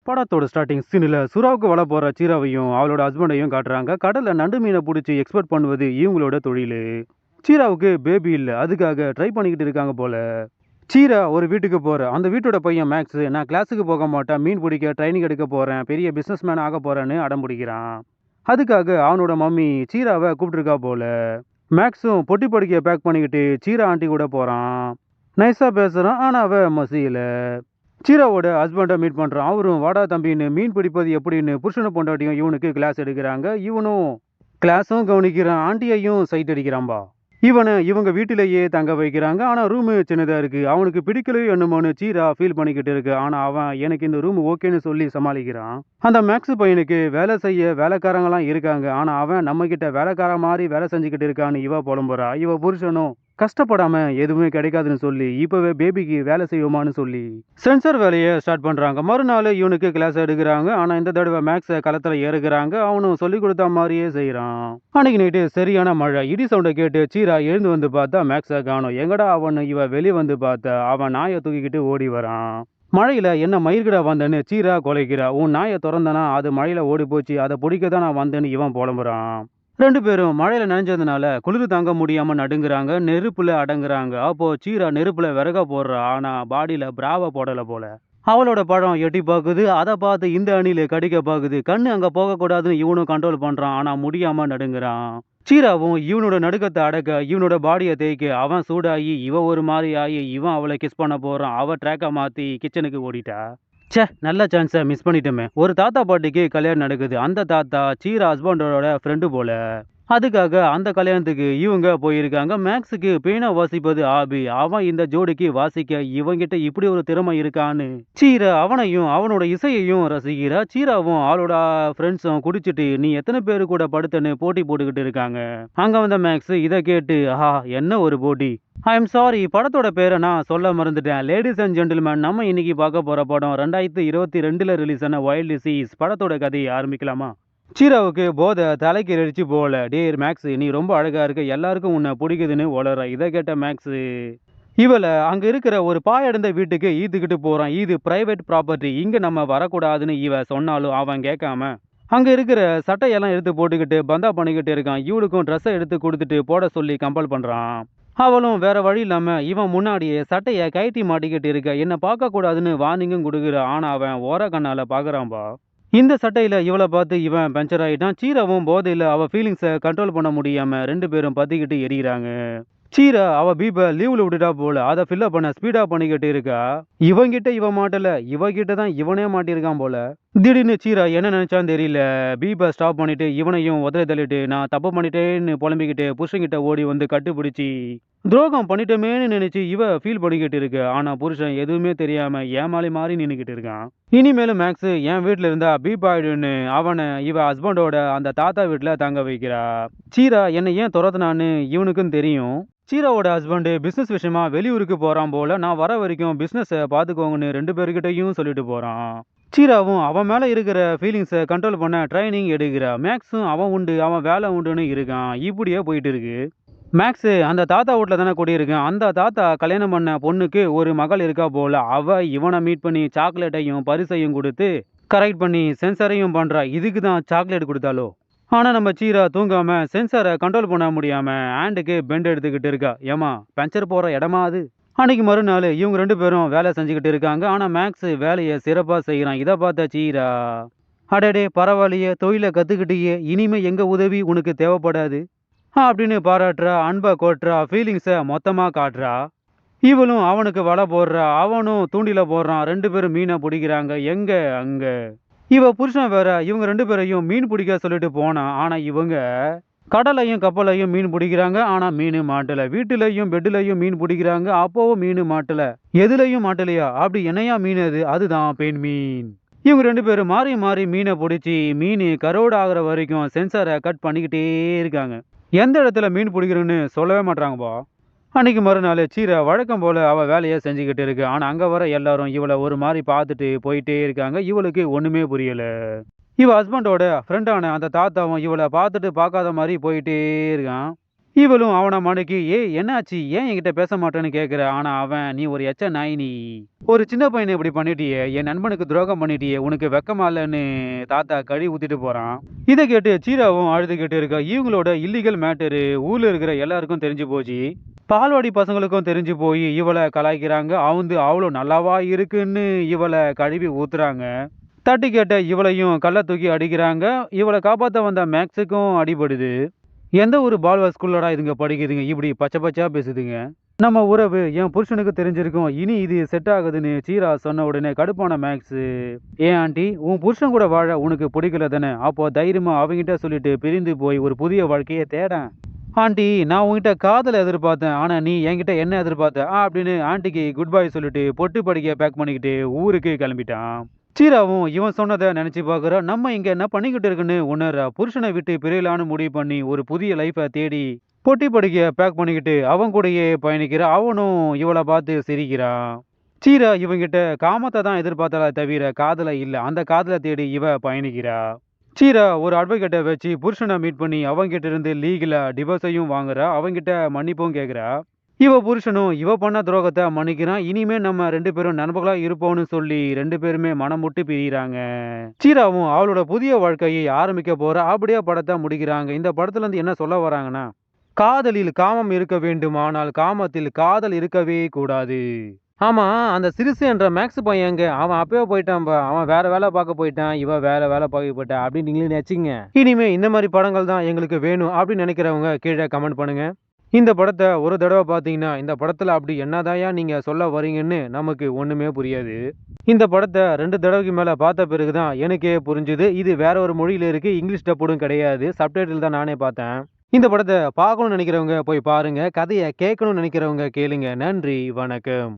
படத்தோட ஸ்டார்டிங் சீனில் சுறாவுக்கு வலை போகிற சீராவையும் அவளோட ஹஸ்பண்டையும் காட்டுறாங்க. கடலில் நண்டு மீனை பிடிச்சி எக்ஸ்போர்ட் பண்ணுவது இவங்களோட தொழில். சீராவுக்கு பேபி இல்லை, அதுக்காக ட்ரை பண்ணிக்கிட்டு இருக்காங்க போல. சீரா ஒரு வீட்டுக்கு போகிற அந்த வீட்டோட பையன் மேக்ஸ், நான் கிளாஸுக்கு போக மாட்டேன், மீன் பிடிக்க ட்ரைனிங் எடுக்க போகிறேன், பெரிய பிஸ்னஸ் மேன் ஆக போகிறேன்னு அடம் பிடிக்கிறான். அதுக்காக அவனோட மம்மி சீராவை கூப்பிட்டுருக்கா போல. மேக்ஸும் பொட்டி படுக்கையை பேக் பண்ணிக்கிட்டு சீரா ஆண்டி கூட போகிறான். நைஸாக பேசுகிறான், ஆனால் அவ மசியல. சீராவோட ஹஸ்பண்டை மீட் பண்ணுறான். அவரும் வாடா தம்பின்னு மீன் பிடிப்பது எப்படின்னு புருஷனை பொண்டாட்டியும் இவனுக்கு கிளாஸ் எடுக்கிறாங்க. இவனும் கிளாஸும் கவனிக்கிறான், ஆண்டியையும் சைட் அடிக்கிறான்பா. இவனை இவங்க வீட்டிலேயே தங்க வைக்கிறாங்க. ஆனால் ரூமு சின்னதாக இருக்குது. அவனுக்கு பிடிக்கலையோ என்னமோன்னு சீரா ஃபீல் பண்ணிக்கிட்டு இருக்கு. ஆனால் அவன் எனக்கு இந்த ரூம் ஓகேன்னு சொல்லி சமாளிக்கிறான். அந்த மேக்ஸ் பையனுக்கு வேலை செய்ய வேலைக்காரங்களாம் இருக்காங்க. ஆனால் அவன் நம்மக்கிட்ட வேலைக்கார மாதிரி வேலை செஞ்சுக்கிட்டு இருக்கான்னு இவ புலம்புறா. இவ புருஷனும் கஷ்டப்படாம எதுவுமே கிடைக்காதுன்னு சொல்லி இப்பவே பேபிக்கு வேலை செய்வோமான்னு சொல்லி சென்சர் வேலையை ஸ்டார்ட் பண்றாங்க. மறுநாள் இவனுக்கு கிளாஸ் எடுக்கிறாங்க. ஆனா இந்த தடவை மேக்ஸ களத்துல ஏறுகிறாங்க. அவனும் சொல்லி கொடுத்த மாதிரியே செய்யறான். அன்னைக்கு நைட்டு சரியான மழை. இடி சவுண்டை கேட்டு சீரா எழுந்து வந்து பார்த்தா மேக்ஸ காணோம். எங்கடா அவனு இவ வெளியே வந்து பார்த்தா அவன் நாயை தூக்கிக்கிட்டு ஓடி வரான். மழையில என்ன மயிர்கிட வந்தேன்னு சீரா கொலைக்கிறா. உன் நாயை திறந்தனா அது மழையில ஓடி போச்சு, அதை பிடிக்க தான் நான் வந்தேன்னு இவன் புலம்புறான். ரெண்டு பேரும் மழையில நனைஞ்சதுனால குளிர் தாங்க முடியாம நடுங்குறாங்க. நெருப்புல அடங்குறாங்க. அப்போ சீரா நெருப்புல விறக போடுறா. ஆனா பாடியில பிராவ போடல போல. அவளோட பழம் எட்டி பாக்குது. அதை பார்த்து இந்த அணில கடிக்க பாக்குது. கண்ணு அங்க போக கூடாதுன்னு இவனும் கண்ட்ரோல் பண்றான். ஆனா முடியாம நடுங்குறான். சீராவும் இவனோட நடுக்கத்தை அடக்க இவனோட பாடியை தேய்க்க அவன் சூடாகி இவ ஒரு மாதிரி ஆகி இவன் அவளை கிஸ் பண்ண போறான். அவ ட்ராக்கை மாத்தி கிச்சனுக்கு ஓடிட்டா. ச்சே, நல்ல சான்ஸை மிஸ் பண்ணிட்டோமே. ஒரு தாத்தா பாட்டிக்கு கல்யாணம் நடக்குது. அந்த தாத்தா சீரா ஹஸ்பண்டோட ஃப்ரெண்டு போல. அதுக்காக அந்த கல்யாணத்துக்கு இவங்க போயிருக்காங்க. மேக்ஸுக்கு பீனா வாசிப்பது ஆபி. அவன் இந்த ஜோடிக்கு வாசிக்க இவங்கிட்ட இப்படி ஒரு திறமை இருக்கான்னு சீரா அவனையும் அவனோட இசையையும் ரசிக்கிறா. சீராவும் அவளோட ஃப்ரெண்ட்ஸும் குடிச்சிட்டு நீ எத்தனை பேரு கூட படுத்தன்னு போட்டி போட்டுக்கிட்டு இருக்காங்க. அங்க வந்த மேக்ஸ் இதை கேட்டு ஆஹா என்ன ஒரு போட்டி. ஐ எம் சாரி, படத்தோட பேரை நான் சொல்ல மறந்துட்டேன். லேடிஸ் அண்ட் ஜென்டில்மேன், நம்ம இன்னைக்கு பார்க்க போற படம் 2022 ரிலீஸ் ஆன வைல்ட் டிசீஸ். படத்தோட கதையை ஆரம்பிக்கலாமா? சீராவுக்கு போதை தலைக்கு எரிச்சு போல. டேர் மேக்ஸ், நீ ரொம்ப அழகா இருக்க, எல்லாருக்கும் உன்னை பிடிக்குதுன்னு ஒளற. இதை கேட்ட மேக்ஸ் இவளை அங்க இருக்கிற ஒரு பாயடைந்த வீட்டுக்கு ஈத்துக்கிட்டு போறான். இது பிரைவேட் ப்ராப்பர்ட்டி, இங்க நம்ம வரக்கூடாதுன்னு இவ சொன்னாலும் அவன் கேட்காம அங்க இருக்கிற சட்டையெல்லாம் எடுத்து போட்டுக்கிட்டு பந்தா பண்ணிக்கிட்டு இருக்கான். இவளுக்கும் ட்ரெஸ்ஸை எடுத்து கொடுத்துட்டு போட சொல்லி கம்பல் பண்றான். அவளும் வேற வழி இல்லாம இவன் முன்னாடியே சட்டையை கைட்டி மாட்டிக்கிட்டு இருக்க. என்ன பார்க்க கூடாதுன்னு வார்னிங்கும் கொடுக்குற. ஆனா அவன் ஓர கண்ணால பாக்குறான்பா. இந்த சட்டையில இவளை பார்த்து இவன் பஞ்சர் ஆயிட்டான். சீராவும் போதையில அவ ஃபீலிங்ஸை கண்ட்ரோல் பண்ண முடியாம ரெண்டு பேரும் பத்திக்கிட்டு எரியிறாங்க. சீரா அவ பீப்பை லீவ்ல விட்டுட்டா போல. அதை ஃபில்லப் பண்ண ஸ்பீடா பண்ணிக்கிட்டு இருக்கா. இவங்கிட்ட இவன் மாட்டல, இவகிட்ட தான் இவனே மாட்டிருக்கான் போல. திடீர்னு சீரா என்ன நினைச்சான்னு தெரியல. பீப்பை ஸ்டாப் பண்ணிட்டு இவனையும் உதறி தள்ளிட்டு நான் தப்பு பண்ணிட்டேன்னு புலம்பிக்கிட்டு புருஷன்கிட்ட ஓடி வந்து கட்டுப்பிடிச்சி துரோகம் பண்ணிட்டோமேன்னு நினைச்சு இவ ஃபீல் பண்ணிக்கிட்டு இருக்கு. ஆனா புருஷன் எதுவுமே தெரியாம ஏமாளி மாறி நின்னுக்கிட்டு இருக்கான். இனிமேலும் மேக்ஸ் என் வீட்டுல இருந்தா பீப் ஆயிடுன்னு அவனை இவ ஹஸ்பண்டோட அந்த தாத்தா வீட்டுல தங்க வைக்கிறா. சீரா என்னை ஏன் துரத்துனான்னு இவனுக்கும் தெரியும். சீராவோட ஹஸ்பண்டு பிசினஸ் விஷயமா வெளியூருக்கு போறான் போல. நான் வர வரைக்கும் பிசினஸை பாத்துக்கோங்கன்னு ரெண்டு பேர்கிட்டையும் சொல்லிட்டு போறான். சீராவும் அவன் மேல இருக்கிற ஃபீலிங்ஸை கண்ட்ரோல் பண்ண ட்ரைனிங் எடுக்கிறா. மேக்ஸும் அவன் உண்டு அவன் வேலை உண்டுன்னு இருக்கான். இப்படியே போயிட்டு இருக்கு. மேக்ஸு அந்த தாத்தா வீட்டில் தானே குடியிருக்கான். அந்த தாத்தா கல்யாணம் பண்ண பொண்ணுக்கு ஒரு மகள் இருக்கா போல. அவ இவனை மீட் பண்ணி சாக்லேட்டையும் பரிசையும் கொடுத்து கரெக்ட் பண்ணி சென்சரையும் பண்றா. இதுக்கு தான் சாக்லேட் கொடுத்தாலோ. ஆனா நம்ம சீரா தூங்காம சென்சாரை கண்ட்ரோல் பண்ண முடியாம ஹேண்டுக்கு பெண்ட் எடுத்துக்கிட்டு இருக்கா. ஏமா பஞ்சர் போற இடமா அது? அன்னைக்கு மறுநாள் இவங்க ரெண்டு பேரும் வேலை செஞ்சுக்கிட்டு இருக்காங்க. ஆனா மேக்ஸ் வேலையை சிறப்பா செய்யறான். இதை பார்த்த சீரா அடடே பரவாயில்லையே, தொழிலை கத்துக்கிட்டியே, இனிமே எங்க உதவி உனக்கு தேவைப்படாது அப்படின்னு பாராட்டுறா. அன்பை கோட்டுறா. ஃபீலிங்ஸை மொத்தமா காட்டுறா. இவளும் அவனுக்கு வலை போடுறா. அவனும் தூண்டில போடுறான். ரெண்டு பேரும் மீனை பிடிக்கிறாங்க. எங்க அங்க இவ புருஷன் வேற இவங்க ரெண்டு பேரையும் மீன் பிடிக்க சொல்லிட்டு போனான். ஆனா இவங்க கடலையும் கப்பலையும் மீன் பிடிக்கிறாங்க. ஆனா மீன் மாட்டல. வீட்டுலையும் பெட்டுலையும் மீன் பிடிக்கிறாங்க. அப்போவும் மீன் மாட்டல. எதுலையும் மாட்டலையா? அப்படி என்னையா மீன் அது? அதுதான் பெண் மீன். இவங்க ரெண்டு பேரும் மாறி மாறி மீனை பிடிச்சி மீன் கரோடு ஆகிற வரைக்கும் சென்சாரை கட் பண்ணிக்கிட்டே இருக்காங்க. எந்த இடத்துல மீன் பிடிக்கிறோன்னு சொல்லவே மாட்டாங்கப்பா. அன்னைக்கு மறுநாள் சீரா வழக்கம் போல அவ வேலையை செஞ்சுக்கிட்டு இருக்கு. ஆனா அங்க வர எல்லாரும் இவளை ஒரு மாதிரி பார்த்துட்டு போயிட்டே இருக்காங்க. இவளுக்கு ஒண்ணுமே புரியல. இவ ஹஸ்பண்டோட ஃப்ரெண்டான அந்த தாத்தாவும் இவளை பார்த்துட்டு பார்க்காத மாதிரி போயிட்டே இருக்கான். இவளும் அவன மடக்கி, "ஏய் என்னாச்சு? ஏன் என்கிட்ட பேச மாட்டேன்னு கேட்குற?" ஆனா அவன், "நீ ஒரு எச்ச நாய் நீ. ஒரு சின்ன பையன இப்படி பண்ணிட்டியே! என் நண்பனுக்கு துரோகம் பண்ணிட்டியே! உனக்கு வெட்கமா இல்லன்னு" தாத்தா கழுவி ஊத்திட்டு போறான். இத கேட்டு சீராவும் அழுதுகிட்டு இருக்கா. இவங்களோட இல்லீகல் மேட்டரு ஊர்ல இருக்கிற எல்லாருக்கும் தெரிஞ்சு போச்சு. பால்வாடி பசங்களுக்கும் தெரிஞ்சு போய் இவள கலாய்க்கிறாங்க. அவளும் நல்லாவா இருக்குன்னு இவள கழுவி ஊத்துறாங்க. தட்டி கேட்ட இவளையும் கல்ல தூக்கி அடிக்கிறாங்க. இவள காப்பாத்த வந்த மேக்ஸுக்கும் அடிபடுது. எந்த ஒரு பால்வா ஸ்கூல்லடா இதுங்க படிக்குதுங்க, இப்படி பச்சை பச்சையா பேசுதுங்க. நம்ம உறவு என் புருஷனுக்கு தெரிஞ்சிருக்கும், இனி இது செட் ஆகுதுன்னு சீரா சொன்ன உடனே கடுப்பான மேக்ஸு, "ஏன் ஆண்டி, உன் புருஷன் கூட வாழ உனக்கு பிடிக்கல தானே? அப்போ தைரியமா அவங்கிட்ட சொல்லிட்டு பிரிந்து போய் ஒரு புதிய வாழ்க்கையை தேடேன்." "ஆண்டி, நான் உன்கிட்ட காதலை எதிர்பார்த்தேன், ஆனா நீ என்கிட்ட என்ன எதிர்பார்த்த?" அப்படின்னு ஆண்டிக்கு குட் பை சொல்லிட்டு பொட்டு படிக்க பேக் பண்ணிக்கிட்டு ஊருக்கு கிளம்பிட்டான். சீராவும் இவன் சொன்னதை நினைச்சு பார்க்குறா. நம்ம இங்க என்ன பண்ணிக்கிட்டு இருக்குன்னு உணர்றா. புருஷனை விட்டு பிரியலான்னு முடிவு பண்ணி ஒரு புதிய லைஃபை தேடி பொட்டி படிக்க பேக் பண்ணிக்கிட்டு அவன் கூடயே பயணிக்கிறா. அவனும் இவளை பார்த்து சிரிக்கிறான். சீரா இவங்கிட்ட காமத்தை தான் எதிர்பார்த்தாலே தவிர காதலை இல்லை. அந்த காதலை தேடி இவ பயணிக்கிறா. சீரா ஒரு அட்வொகேட்டை வச்சு புருஷனை மீட் பண்ணி அவங்கிட்ட இருந்து லீகலா டிவோர்ஸையும் வாங்குறா. அவங்கிட்ட மன்னிப்பும் கேட்குறா. இவ புருஷனும் இவ பண்ண துரோகத்தை மன்னிக்கிறான். இனிமே நம்ம 2 பேரும் நண்பர்களா இருப்போம்னு சொல்லி 2 பேருமே மனம் விட்டு பிரியிறாங்க. சீராவும் அவளோட புதிய வாழ்க்கையை ஆரம்பிக்க போறா. அப்படியே படத்தை முடிக்கிறாங்க. இந்த படத்துல இருந்து என்ன சொல்ல வராங்கன்னா, காதலில் காமம் இருக்க வேண்டும், ஆனால் காமத்தில் காதல் இருக்கவே கூடாது. ஆமா, அந்த சிறுசு என்ற மேக்ஸ் பையன் எங்க? அவன் அப்பவே போயிட்டான்பா. அவன் வேற வேலை பார்க்க போயிட்டான். இவ வேற வேலை பார்க்க போயிட்டா அப்படின்னு நீங்களே நினைச்சிங்க. இனிமே இந்த மாதிரி படங்கள் தான் எங்களுக்கு வேணும் அப்படின்னு நினைக்கிறவங்க கீழே கமெண்ட் பண்ணுங்க. இந்த படத்தை ஒரு தடவை பார்த்தீங்கன்னா இந்த படத்தில் அப்படி என்னதாயா நீங்கள் சொல்ல வரீங்கன்னு நமக்கு ஒன்றுமே புரியாது. இந்த படத்தை 2 தடவைக்கு மேலே பார்த்த பிறகு தான் எனக்கே புரிஞ்சுது. இது வேற ஒரு மொழியில் இருக்குது, இங்கிலீஷ் டப்புடும் கிடையாது, சப்டைட்டில் தான் நானே பார்த்தேன். இந்த படத்தை பார்க்கணும்னு நினைக்கிறவங்க போய் பாருங்க, கதையை கேட்கணும்னு நினைக்கிறவங்க கேளுங்க. நன்றி, வணக்கம்.